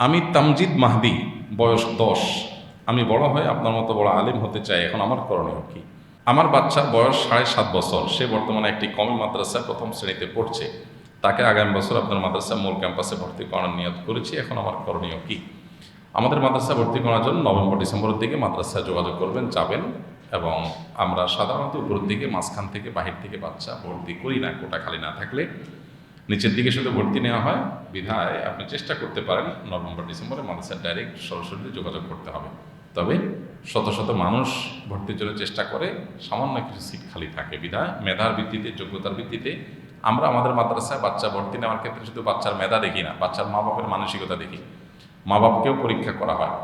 আমি তামজিদ মাহদি, বয়স 10। আমি বড় হয়ে আপনার মতো বড় আলেম হতে চাই, এখন আমার করণীয় কি? আমার বাচ্চার বয়স 7.5 বছর। সে বর্তমানে একটি কমি মাদ্রাসায় প্রথম শ্রেণীতে পড়ছে। তাকে আগামী বছর আপনার মাদ্রাসা মূল ক্যাম্পাসে ভর্তি করানোর নিয়ত করেছি। এখন আমার করণীয় কি? আমাদের মাদ্রাসা ভর্তি করার জন্য নভেম্বর ডিসেম্বরের দিকে মাদ্রাসায় যোগাযোগ করবেন, যাবেন। এবং আমরা সাধারণত উপরের দিকে, মাঝখান থেকে, বাহির থেকে বাচ্চা ভর্তি করি না, কোটা খালি না থাকলে নিচের দিকে শুধু ভর্তি নেওয়া হয়। বিধায় আপনি চেষ্টা করতে পারেন নভেম্বর ডিসেম্বরে মাদ্রাসায় ডাইরেক্ট সরাসরি যোগাযোগ করতে হবে। তবে শত শত মানুষ ভর্তির জন্য চেষ্টা করে, সামান্য কিছু সিট খালি থাকে। বিধায় মেধার ভিত্তিতে, যোগ্যতার ভিত্তিতে আমরা আমাদের মাদ্রাসায় বাচ্চা ভর্তি নেওয়ার ক্ষেত্রে শুধু বাচ্চার মেধা দেখি না, বাচ্চার মা বাপের মানসিকতা দেখি। মা বাপকেও পরীক্ষা করা হয়।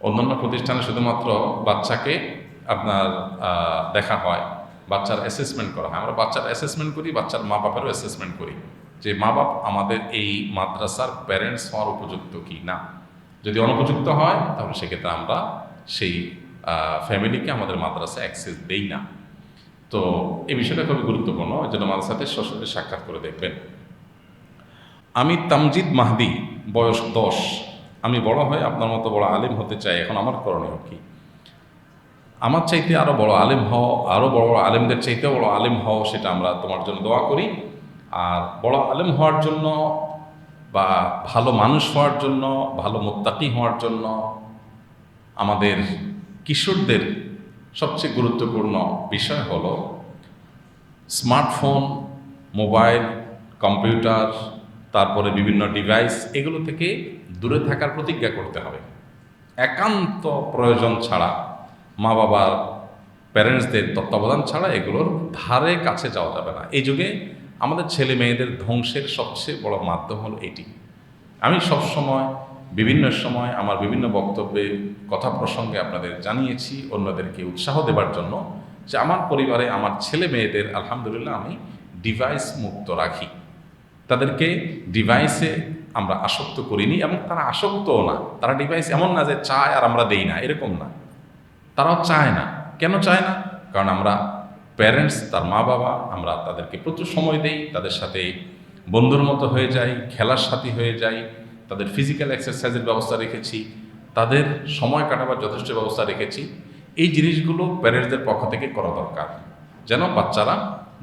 অন্যান্য প্রতিষ্ঠানে শুধুমাত্র বাচ্চাকে আপনার দেখা হয়, বাচ্চার অ্যাসেসমেন্ট করা হয়। আমরা বাচ্চার অ্যাসেসমেন্ট করি, বাচ্চার মা বাপেরও অ্যাসেসমেন্ট করি যে মা বাপ আমাদের এই মাদ্রাসার প্যারেন্টস হওয়ার উপযুক্ত কি না। যদি অনুপযুক্ত হয় তাহলে সেক্ষেত্রে আমরা সেই ফ্যামিলিকে আমাদের মাদ্রাসায় অ্যাক্সেস দেই না। তো এই বিষয়টা খুবই গুরুত্বপূর্ণ, এই জন্য মাদ্রাসাতে সরাসরি সাক্ষাৎ করে দেখবেন। আমি তামজিদ মাহদি, বয়স 10। আমি বড় হয়ে আপনার মতো বড় আলেম হতে চাই, এখন আমার করণীয় কি? আমার চাইতে আরও বড় আলেম হও, আরও বড় বড় আলেমদের চাইতেও বড় আলেম হও, সেটা আমরা তোমার জন্য দোয়া করি। আর বড় আলেম হওয়ার জন্য বা ভালো মানুষ হওয়ার জন্য, ভালো মুত্তাকি হওয়ার জন্য আমাদের কিশোরদের সবচেয়ে গুরুত্বপূর্ণ বিষয় হলো স্মার্টফোন, মোবাইল, কম্পিউটার, তারপরে বিভিন্ন ডিভাইস, এগুলো থেকে দূরে থাকার প্রতিজ্ঞা করতে হবে। একান্ত প্রয়োজন ছাড়া, মা বাবার, প্যারেন্টসদের তত্ত্বাবধান ছাড়া এগুলোর ধারে কাছে যাওয়া যাবে না। এই যুগে আমাদের ছেলে মেয়েদের ধ্বংসের সবচেয়ে বড় মাধ্যম হলো এটি। আমি সবসময়, বিভিন্ন সময় আমার বিভিন্ন বক্তব্যে, কথা প্রসঙ্গে আপনাদের জানিয়েছি, অন্যদেরকে উৎসাহ দেবার জন্য, যে আমার পরিবারে আমার ছেলে মেয়েদের আলহামদুলিল্লাহ আমি ডিভাইস মুক্ত রাখি। তাদেরকে ডিভাইসে আমরা আসক্ত করিনি, এবং তারা আসক্তও না। তারা ডিভাইস এমন না যে চায় আর আমরা দেই না, এরকম না। তারাও চায় না। কেন চায় না? কারণ আমরা প্যারেন্টস, তার মা বাবা, আমরা তাদেরকে প্রচুর সময় দেই, তাদের সাথে বন্ধুর মতো হয়ে যাই, খেলার সাথী হয়ে যাই, তাদের ফিজিক্যাল এক্সারসাইজের ব্যবস্থা রেখেছি, তাদের সময় কাটাবার যথেষ্ট ব্যবস্থা রেখেছি। এই জিনিসগুলো প্যারেন্টসদের পক্ষ থেকে করা দরকার, যেন বাচ্চারা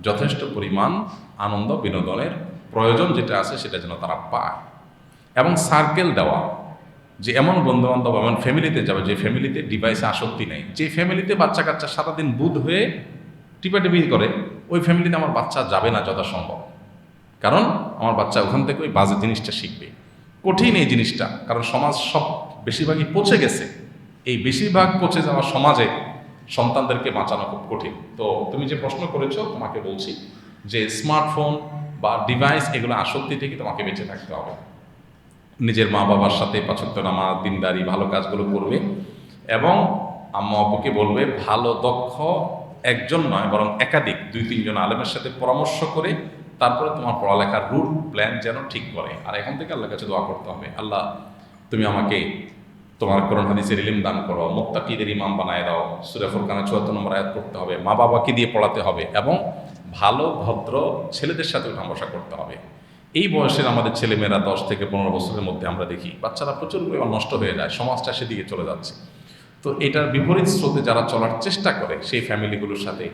যথেষ্ট পরিমাণ আনন্দ, বিনোদনের প্রয়োজন যেটা আছে সেটা যেন তারা পায়। এবং সার্কেল দেওয়া, যে এমন বন্ধুবান্ধব, এমন ফ্যামিলিতে যাবে যে ফ্যামিলিতে ডিভাইসে আসক্তি নেই। যে ফ্যামিলিতে বাচ্চা কাচ্চা সারাদিন বুধ হয়ে টিপাটিপি করে, ওই ফ্যামিলিতে আমার বাচ্চা যাবে না যথাসম্ভব। কারণ আমার বাচ্চা ওখান থেকে ওই বাজে জিনিসটা শিখবে। কঠিন এই জিনিসটা, কারণ সমাজ সব বেশিরভাগই পচে গেছে। এই বেশিরভাগ পচে যাওয়া সমাজে সন্তানদেরকে বাঁচানো খুব কঠিন। তো তুমি যে প্রশ্ন করেছো, তোমাকে বলছি যে স্মার্টফোন বা ডিভাইস, এগুলো আসক্তি থেকে তোমাকে বেঁচে থাকতে হবে। নিজের মা বাবার সাথে ৫ ওয়াক্ত নামাজ, দিনদারি, ভালো কাজগুলো করবে, এবং আম্মা আব্বুকে বলবে ভালো দক্ষ একজন নয় বরং একাধিক ২-৩ জন আলেমের সাথে পরামর্শ করে তারপরে তোমার পড়ালেখার রুট প্ল্যান যেন ঠিক করে। আর এখন থেকে আল্লাহর কাছে দোয়া করতে হবে, আল্লাহ তুমি আমাকে তোমার কোরআন হাদিসের ইলম দান করো, মুত্তাকিদের ইমাম বানায় দাও। সূরা ফুরকানের ৭৪ নম্বর আয়াত পড়তে হবে, মা বাবাকে দিয়ে পড়াতে হবে, এবং ভালো ভদ্র ছেলেদের সাথে উঠা বসা করতে হবে। এই বয়সের আমাদের ছেলেমেয়েরা ১০ থেকে ১৫ বছরের মধ্যে আমরা দেখি বাচ্চারা প্রচুর পরিমাণ নষ্ট হয়ে যায়, সমাজটা সেদিকে চলে যাচ্ছে। তো এটার বিপরীত স্রোতে যারা চলার চেষ্টা করে, সেই ফ্যামিলিগুলোর সাথে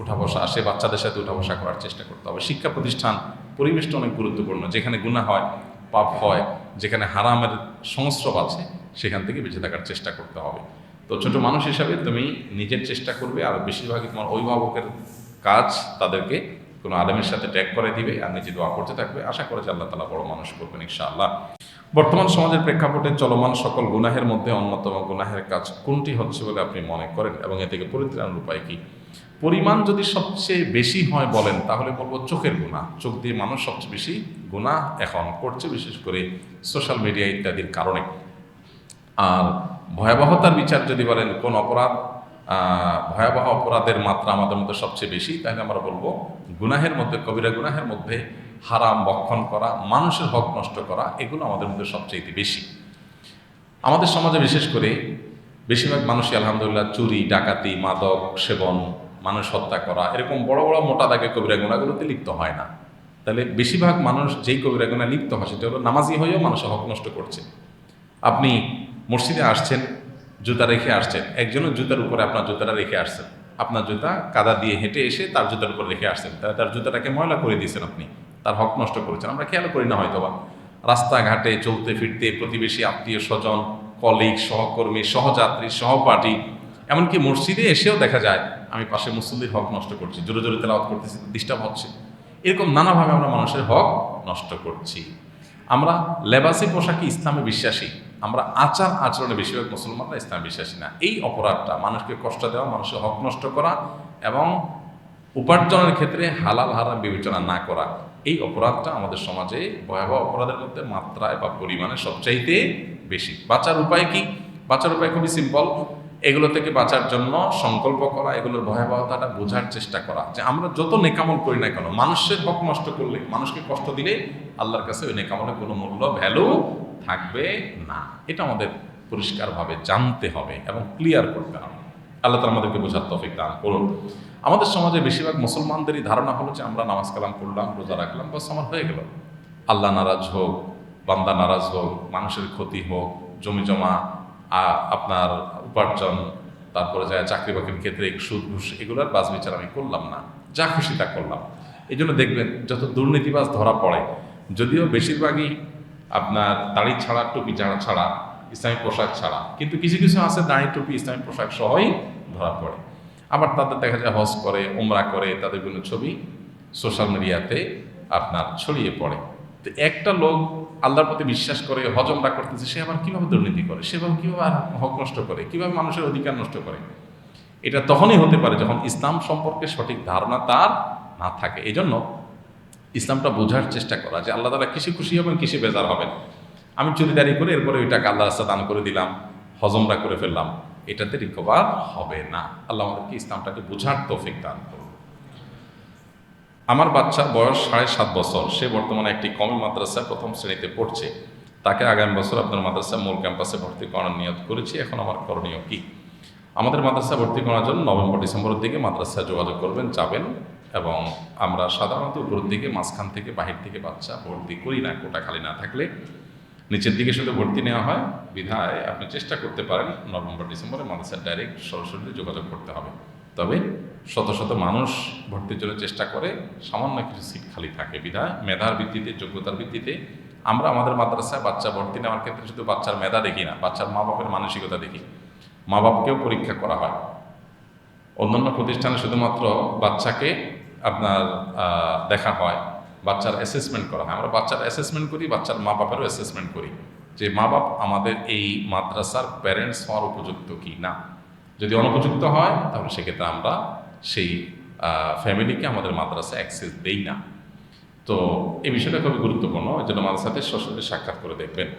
উঠা বসা, সে বাচ্চাদের সাথে উঠা বসা করার চেষ্টা করতে হবে। শিক্ষা প্রতিষ্ঠান, পরিবেশটা অনেক গুরুত্বপূর্ণ। যেখানে গুনাহ হয়, পাপ হয়, যেখানে হারামের সংস্রব আছে, সেখান থেকে বেঁচে থাকার চেষ্টা করতে হবে। তো ছোট মানুষ হিসাবে তুমি নিজের চেষ্টা করবে, আর বেশিরভাগই তোমার অভিভাবকের কাজ তাদেরকে কোনো আলেমের সাথে ট্যাগ করে দিবে, আর নিজে দোয়া করতে থাকবে। আশা করে যে আল্লাহ তাআলা বড় মানুষ করবেন ইনশাআল্লাহ। বর্তমান সমাজের প্রেক্ষাপটে চলমান সকল গুনাহের মধ্যে অন্যতম গুনাহের কাজ কোনটি হচ্ছে বলে আপনি মনে করেন, এবং এ থেকে পরিত্রাণের উপায় কি? পরিমাণ যদি সবচেয়ে বেশি হয় বলেন, তাহলে বলবো চোখের গুনাহ। চোখ দিয়ে মানুষ সবচেয়ে বেশি গুনাহ এখন করছে, বিশেষ করে সোশ্যাল মিডিয়া ইত্যাদির কারণে। আর ভয়াবহতার বিচার যদি বলেন কোন অপরাধ ভয়াবহ অপরাধের মাত্রা আমাদের মধ্যে সবচেয়ে বেশি, তাহলে আমরা বলবো গুনাহের মধ্যে, কবিরা গুনাহের মধ্যে হারাম ভক্ষণ করা, মানুষের হক নষ্ট করা, এগুলো আমাদের মধ্যে সবচেয়ে বেশি। আমাদের সমাজে বিশেষ করে বেশিরভাগ মানুষই আলহামদুলিল্লাহ চুরি, ডাকাতি, মাদক সেবন, মানুষ হত্যা করা, এরকম বড় বড় মোটা দাগে কবিরা গুনাহগুলোতে লিপ্ত হয় না। তাহলে বেশিরভাগ মানুষ যেই কবিরা গুনাহ লিপ্ত হয় সেটা হলো নামাজি হয়েও মানুষের হক নষ্ট করছে। আপনি মসজিদে আসছেন, জুতা রেখে আসছেন, একজনও জুতার উপরে আপনার জুতাটা রেখে আসছেন, আপনার জুতা কাদা দিয়ে হেঁটে এসে তার জুতার উপর রেখে আসছেন, তাহলে তার জুতাটাকে ময়লা করে দিয়েছেন, আপনি তার হক নষ্ট করেছেন। আমরা খেয়াল করি না হয়তোবা, রাস্তাঘাটে চলতে ফিরতে প্রতিবেশী, আত্মীয় স্বজন, কলিগ, সহকর্মী, সহযাত্রী, সহপাঠী, এমনকি মসজিদে এসেও দেখা যায় আমি পাশে মুসল্লির হক নষ্ট করছি, জোরে জোরে তেলাওয়াত করতেছি, ডিস্টার্ব হচ্ছে, এরকম নানাভাবে আমরা মানুষের হক নষ্ট করছি। আমরা লেবাসি পোশাকে ইসলামে বিশ্বাসী, আমরা আচার আচরণে বেশিরভাগ মুসলমানরা ইসলামে বিশ্বাসী না। এই অপরাধটা, মানুষকে কষ্ট দেওয়া, মানুষের হক নষ্ট করা এবং উপার্জনের ক্ষেত্রে হালাল হারাম বিবেচনা না করা, এই অপরাধটা আমাদের সমাজে ভয়াবহ অপরাধের মধ্যে মাত্রায় বা পরিমাণে সবচাইতে বেশি। বাঁচার উপায় কি? বাঁচার উপায় খুবই সিম্পল। এগুলো থেকে বাঁচার জন্য সংকল্প করা, এগুলোর ভয়াবহতাটা বোঝার চেষ্টা করা, যে আমরা যত নেকামল করি না কেন, মানুষের হক নষ্ট করলে, মানুষকে কষ্ট দিলে আল্লাহর কাছে ওই নেকামলের কোনো মূল্য, ভ্যালু থাকবে না। এটা আমাদের পরিষ্কারভাবে জানতে হবে এবং ক্লিয়ার করতে হবে। আল্লাহ তাআলা আমাদেরকে বোঝার তৌফিক দান করুন। আমাদের সমাজে বেশিরভাগ মুসলমানদেরই ধারণা হলো যে আমরা নামাজ কালাম করলাম, রোজা রাখলাম, বাস আমার হয়ে গেল। আল্লাহ নারাজ হোক, বান্দা নারাজ হোক, মানুষের ক্ষতি হোক, জমি জমা, আপনার উপার্জন, তারপরে যায় চাকরি বাকরির ক্ষেত্রে সুদ ঘুষ, এগুলোর বাজ বিচার আমি করলাম না, যা খুশি তা করলাম। এই জন্য দেখবেন যত দুর্নীতিবাজ ধরা পড়ে, যদিও বেশিরভাগই আপনার দাড়ি ছাড়া, টুপি ছাড়া, ইসলামী পোশাক ছাড়া, কিন্তু কিছু কিছু আছে দাড়ি টুপি ইসলামী পোশাক সহই ধরা পড়ে। আবার তাদের দেখা যায় হজ করে, উমরা করে, তাদের বিভিন্ন ছবি সোশ্যাল মিডিয়াতে আপনার ছড়িয়ে পড়ে। তো একটা লোক আল্লাহর প্রতি বিশ্বাস করে হজ উমরা করতেছে, সে আবার কীভাবে দুর্নীতি করে, সেভাবে কীভাবে আর হক নষ্ট করে, কীভাবে মানুষের অধিকার নষ্ট করে? এটা তখনই হতে পারে যখন ইসলাম সম্পর্কে সঠিক ধারণা তার না থাকে। এই জন্য ইসলামটা বোঝার চেষ্টা করা, যে আল্লাহ তাআলা কিসে খুশি হবেন, কিসে বেজার হবেন। আমি চুরিদারি করে এরপরে ওই টাকা আল্লাহ রাস্তা দান করে দিলাম, হজমরা করে ফেললাম, এটাতে রিকভার হবে না। আল্লাহ আমাদেরকে ইসলামটাকে বোঝার তৌফিক দান করুন। আমার বাচ্চার বয়স 7.5 বছর, সে বর্তমানে একটি কওমি মাদ্রাসায় প্রথম শ্রেণীতে পড়ছে। তাকে আগামী বছর আপনার মাদ্রাসায় মূল ক্যাম্পাসে ভর্তি করার নিয়ত করেছি। এখন আমার করণীয় কি? আমাদের মাদ্রাসায় ভর্তি করার জন্য নভেম্বর ডিসেম্বরের দিকে মাদ্রাসায় যোগাযোগ করবেন, যাবেন। এবং আমরা সাধারণত উপরের দিকে, মাঝখান থেকে, বাহির থেকে বাচ্চা ভর্তি করি না, কোটা খালি না থাকলে নিচের দিকে শুধু ভর্তি নেওয়া হয়। বিধায় আপনি চেষ্টা করতে পারেন নভেম্বর ডিসেম্বরে মাদ্রাসায় ডাইরেক্ট সরাসরি যোগাযোগ করতে হবে। তবে শত শত মানুষ ভর্তির জন্য চেষ্টা করে, সামান্য কিছু সিট খালি থাকে বিধায় মেধার ভিত্তিতে, যোগ্যতার ভিত্তিতে আমরা আমাদের মাদ্রাসায় বাচ্চা ভর্তি নেওয়ার ক্ষেত্রে শুধু বাচ্চার মেধা দেখি না, বাচ্চার মা বাপের মানসিকতা দেখি। মা বাপকেও পরীক্ষা করা হয়। অন্যান্য প্রতিষ্ঠানে শুধুমাত্র বাচ্চাকে আপনার দেখা হয়, বাচ্চার অ্যাসেসমেন্ট করা হয়। আমরা বাচ্চার অ্যাসেসমেন্ট করি, বাচ্চার মা বাপেরও অ্যাসেসমেন্ট করি, যে মা বাপ আমাদের এই মাদ্রাসার প্যারেন্টস হওয়ার উপযুক্ত কি না। যদি অনুপযুক্ত হয় তাহলে সেক্ষেত্রে আমরা সেই ফ্যামিলিকে আমাদের মাদ্রাসা অ্যাক্সেস দেই না। তো এই বিষয়টা খুবই গুরুত্বপূর্ণ। এই জন্য মাদ্রাসাতে সরাসরি সাক্ষাৎ করে দেখবেন।